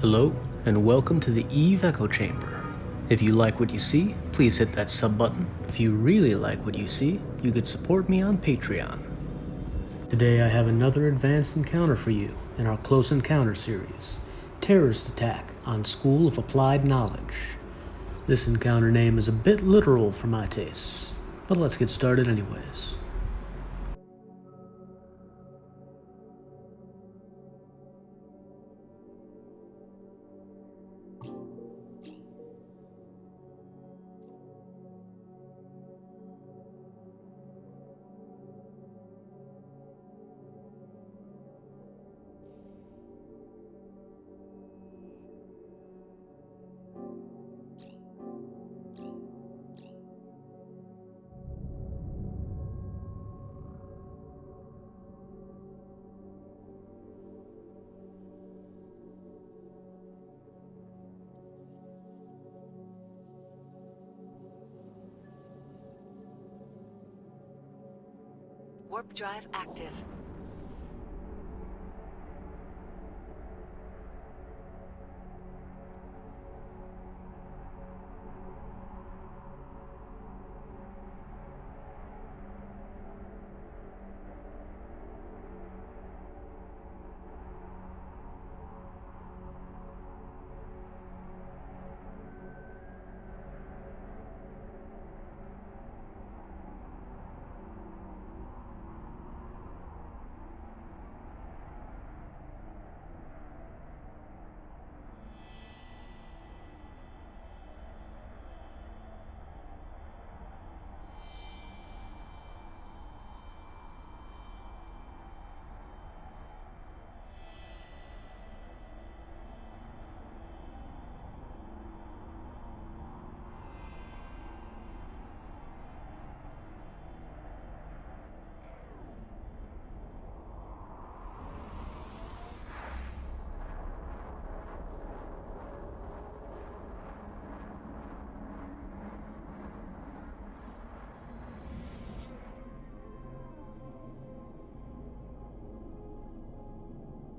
Hello, and welcome to the EVEEchoChamber. If you like what you see, please hit that sub button. If you really like what you see, you could support me on Patreon. Today I have another advanced encounter for you in our Close Encounter series, Terrorist Attack on School of Applied Knowledge. This encounter name is a bit literal for my tastes, but let's get started anyways. Warp drive active.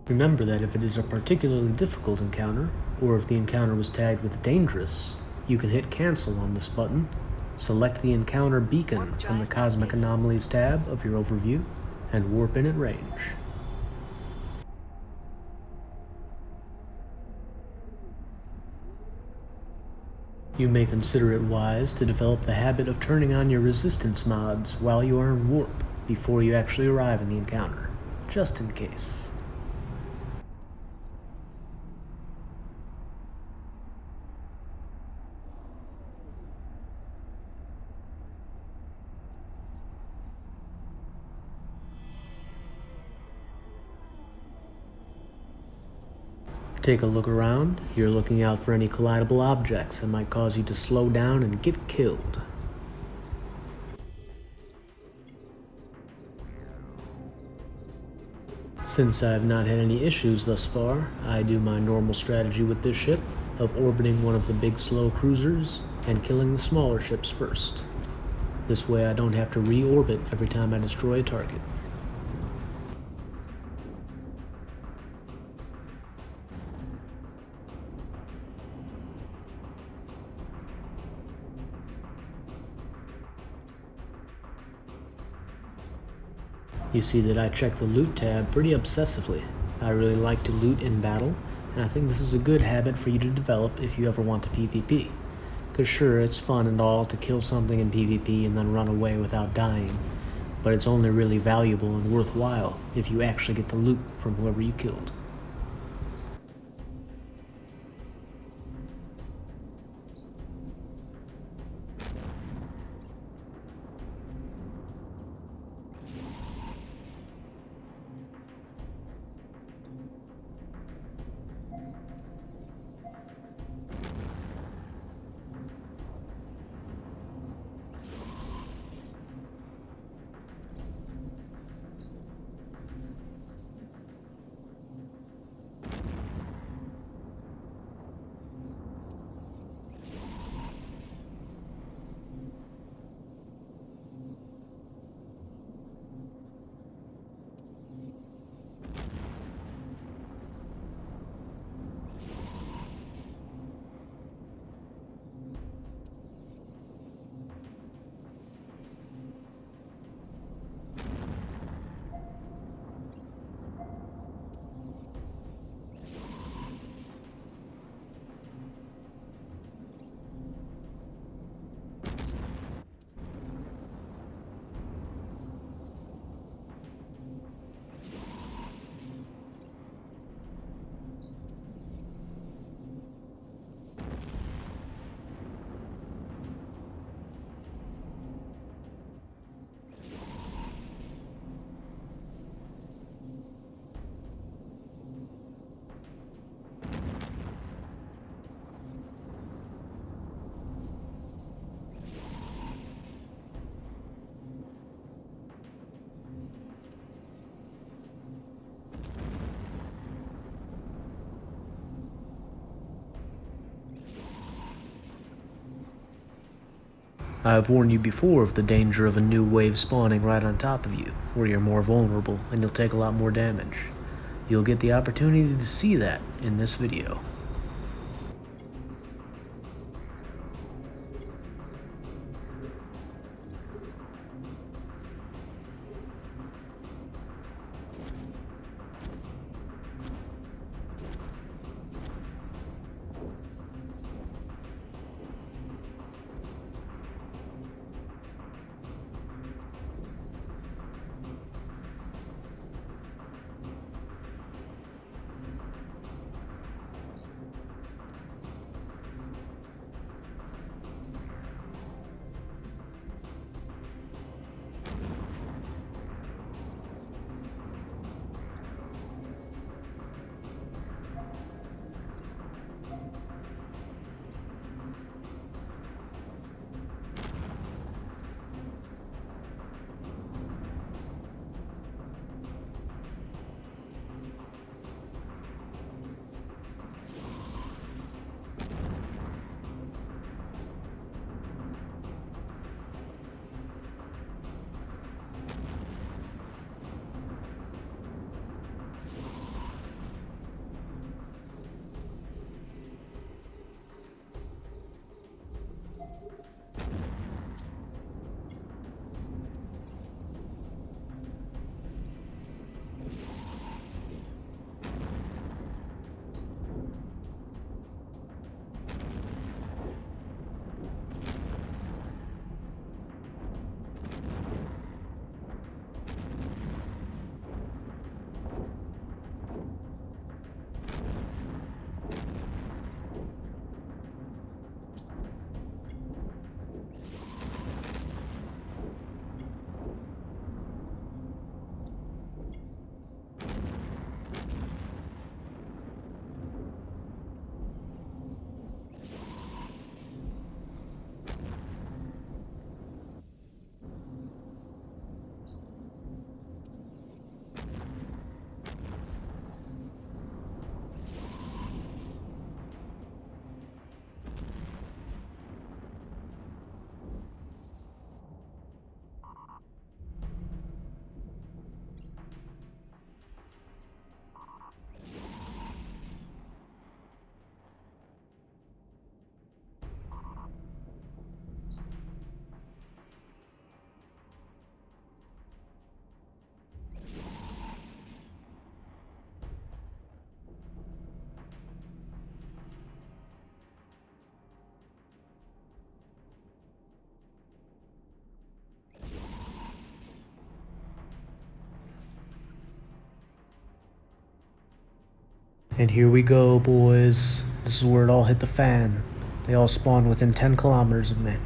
Remember that if it is a particularly difficult encounter, or if the encounter was tagged with dangerous, you can hit cancel on this button, select the encounter beacon from the Cosmic Anomalies tab of your overview, and warp in at range. You may consider it wise to develop the habit of turning on your resistance mods while you are in warp before you actually arrive in the encounter, just in case. Take a look around. You're looking out for any collidable objects that might cause you to slow down and get killed. Since I have not had any issues thus far, I do my normal strategy with this ship of orbiting one of the big slow cruisers and killing the smaller ships first. This way I don't have to re-orbit every time I destroy a target. You see that I check the loot tab pretty obsessively. I really like to loot in battle, and I think this is a good habit for you to develop if you ever want to PvP. Cause sure, it's fun and all to kill something in PvP and then run away without dying, but it's only really valuable and worthwhile if you actually get the loot from whoever you killed. I've warned you before of the danger of a new wave spawning right on top of you, where you're more vulnerable and you'll take a lot more damage. You'll get the opportunity to see that in this video. And here we go, boys. This is where it all hit the fan. They all spawned within 10 kilometers of me.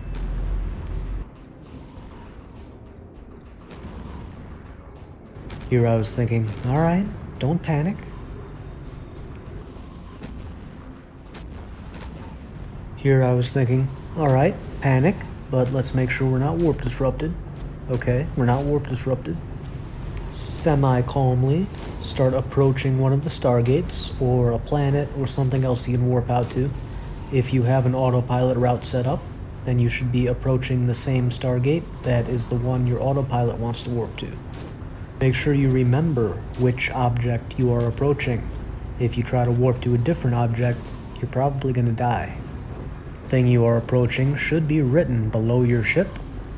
Here I was thinking, alright, don't panic. Here I was thinking, alright, panic, but let's make sure we're not warp disrupted. Okay, we're not warp disrupted. Semi-calmly start approaching one of the stargates or a planet or something else you can warp out to. If you have an autopilot route set up, then you should be approaching the same stargate that is the one your autopilot wants to warp to. Make sure you remember which object you are approaching. If you try to warp to a different object, you're probably going to die. The thing you are approaching should be written below your ship,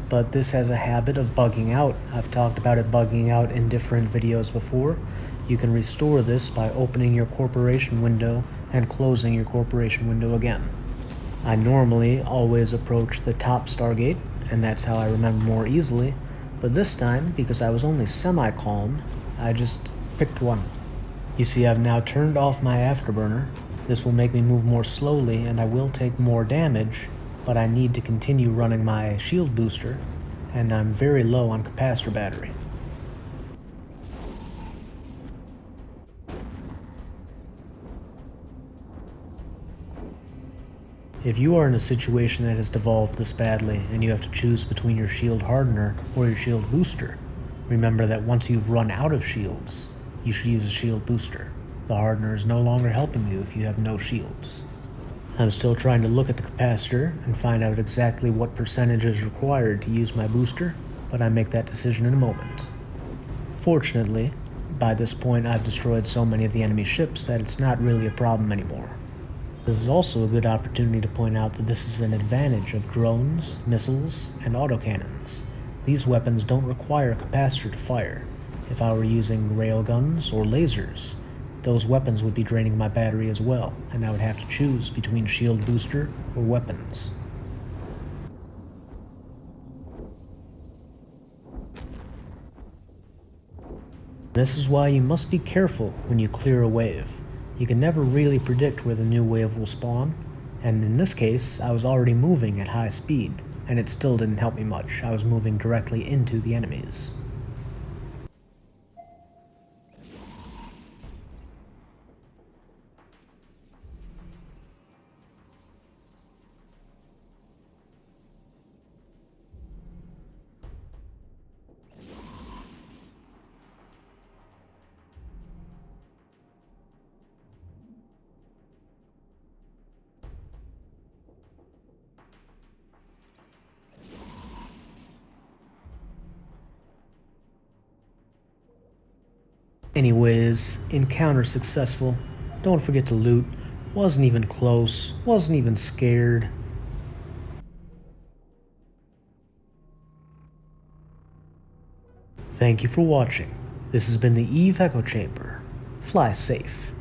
but this has a habit of bugging out. I've talked about it bugging out in different videos before. You can restore this by opening your corporation window and closing your corporation window again. I normally always approach the top stargate, and that's how I remember more easily, but this time, because I was only semi-calm, I just picked one. You see, I've now turned off my afterburner. This will make me move more slowly and I will take more damage, but I need to continue running my shield booster, and I'm very low on capacitor battery. If you are in a situation that has devolved this badly and you have to choose between your shield hardener or your shield booster, remember that once you've run out of shields, you should use a shield booster. The hardener is no longer helping you if you have no shields. I'm still trying to look at the capacitor and find out exactly what percentage is required to use my booster, but I make that decision in a moment. Fortunately, by this point I've destroyed so many of the enemy ships that it's not really a problem anymore. This is also a good opportunity to point out that this is an advantage of drones, missiles, and autocannons. These weapons don't require a capacitor to fire. If I were using railguns or lasers, those weapons would be draining my battery as well, and I would have to choose between shield booster or weapons. This is why you must be careful when you clear a wave. You can never really predict where the new wave will spawn, and in this case, I was already moving at high speed, and it still didn't help me much. I was moving directly into the enemies. Anyways, encounter successful. Don't forget to loot. Wasn't even close. Wasn't even scared. Thank you for watching. This has been the EVEEchoChamber. Fly safe.